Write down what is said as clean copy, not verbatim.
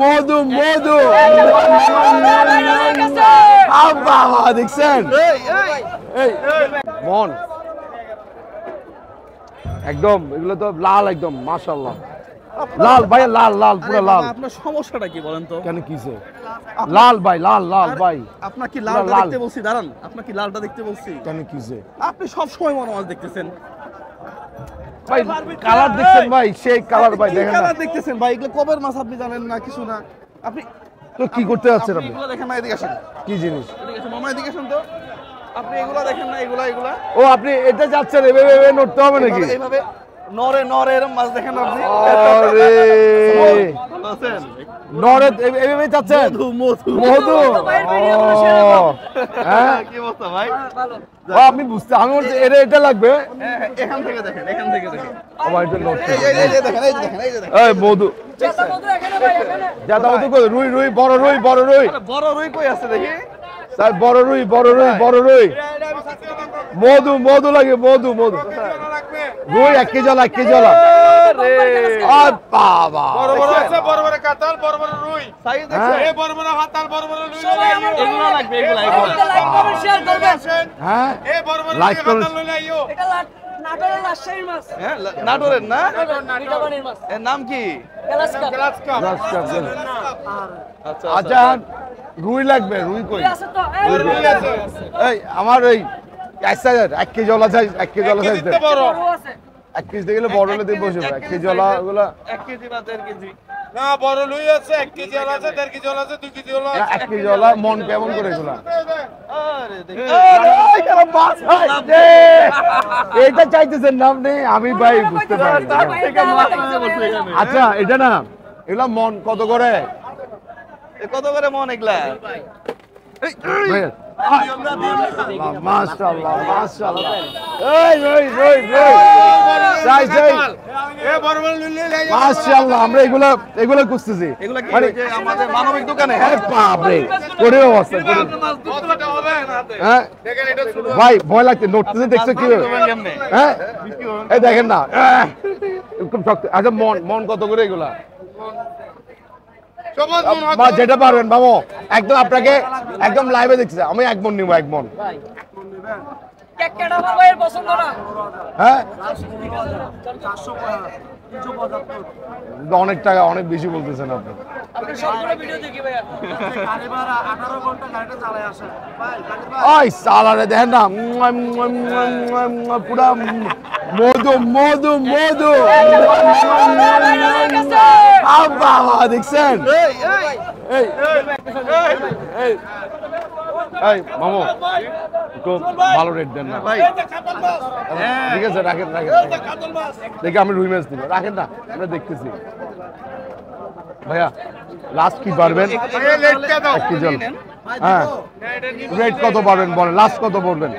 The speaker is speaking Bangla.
মধু মধু মধু বাবা দেখছেন মন একদম এগুলো তো লাল একদম মাশাআল্লাহ লাল ভাই লাল লাল পুরো লাল আপনার সমস্যাটা কি বলেন তো কেন কিছে লাল ভাই লাল লাল ভাই আপনার কি লালটা দেখতে বলছি দাঁড়ান আপনার কি লালটা দেখতে বলছি কেন কিছে আপনি সব সময় বড় মাছ দেখতেছেন ভাই কালার দেখছেন ভাই সেই কালার ভাই দেখেন না কালার দেখতেছেন ভাই এগুলো কবের মাছ আপনি জানেন না কিছু না আপনি তো কি করতে যাচ্ছেন আপনি এগুলো দেখেন না এদিকে আসেন কি জিনিস এদিকে আসেন মামা এদিকে আসেন তো আপনি এগুলো দেখেন না এগুলা ও আপনি এটা যাচ্ছেন এভাবে নড়তে হবে নাকি এইভাবে নরে নরে এরকম মাছ দেখেন আপনি আরে আছেন নরে এভাবে যাচ্ছেন মধু মধু হ্যাঁ কি অবস্থা ভাই ও আমি বুঝতে আমি বলছি এটা লাগবে এখান থেকে দেখেন ও ভাই এটা নড়ছে এই যে দেখেন এই মধু জাতা মধু কই রুই রুই বড় রুই বড় রুই কই আছে দেখি স্যার বড় রুই মধু মধু লাগে মধু রুই 1 কেজি এক কেজি আর বাবা বড় বড় আছে বড় বড় কাতাল বড় বড় রুই সাইজ দেখছেন এই বড় বড় হাতাল বড় বড় রুই এগুলো লাগবে লাইক করবেন শেয়ার করবেন হ্যাঁ এই বড় বড় লাইক করুন হাতাল লইলে আইও এটা নাটোরের রাজশাহীর মাছ হ্যাঁ নাটোরের না রিকাবানির মাছ এর নাম কি গ্লাস কাপ গ্লাস কাপ আচ্ছা আচ্ছা রুই লাগবে রুই কই আছে তো রুই আছে এই আমার এই 1 KG OLA size 1 KG OLA size দিতে বড় বড় আছে 1 কেজি দিলে বড় হলে দিয়ে বসে 1 কেজি ওলা ওগুলা 1 কেজি বা 1.5 কেজি না বড় লুই আছে 1 কেজি ওলা আছে 1.5 কেজি ওলা আছে 2 কেজি ওলা আছে 1 কেজি ওলা মন কেমন করে এগুলা আরে দেখেন এটা চাইতেছেন নাম নেই আমি ভাই বুঝতে পারি থেকে মাছ নিয়ে বসে এখানে আচ্ছা এটা না এগুলা মন কত করে কত করে মন এগুলা মাশাআল্লাহ মাশাআল্লাহ এই এই বড় বড় লুই লইলে আইও মাশাআল্লাহ আমরা এগুলা খুঁজতেছি এগুলা কি ওই যে আমাদের মানবিক দোকানে আরে বাপ রে করে অবস্থা করে মাছ দিতে হবে না হাতে হ্যাঁ দেখেন এটা ছোট ভাই ভয় লাগছে নড়তেছে দেখছো কি কেমনে হ্যাঁ এই দেখেন না এরকম শক্ত আচ্ছা মন কত করে এগুলা সমান মা যেটা পারবেন বাবু একদম আপনাকে একদম লাইভে দেখছি আমি 1 মন নিব 1 মন কেক কাটা ভাইয়ের পছন্দ না হ্যাঁ অনেক টাকা অনেক বেশি বলতেছেন আপনি আপনি সবগুলো ভিডিও দেখি ভাইয়া ওই সালারে দেখেন না পুরা মধু মধু মধু বাবা দেখছেন এই এই মামু একটু ভালো রেট দেন না ভাই ঠিক আছে রাখেন দেখি আমি রুই মাছ দিব রাখেন না আমরা দেখতেছি ভাইয়া লাস্ট কি পারবেন এই লেটটা দাও 1 কেজি হ্যাঁ রেট কত পারবেন বলেন লাস্ট কত পড়বেন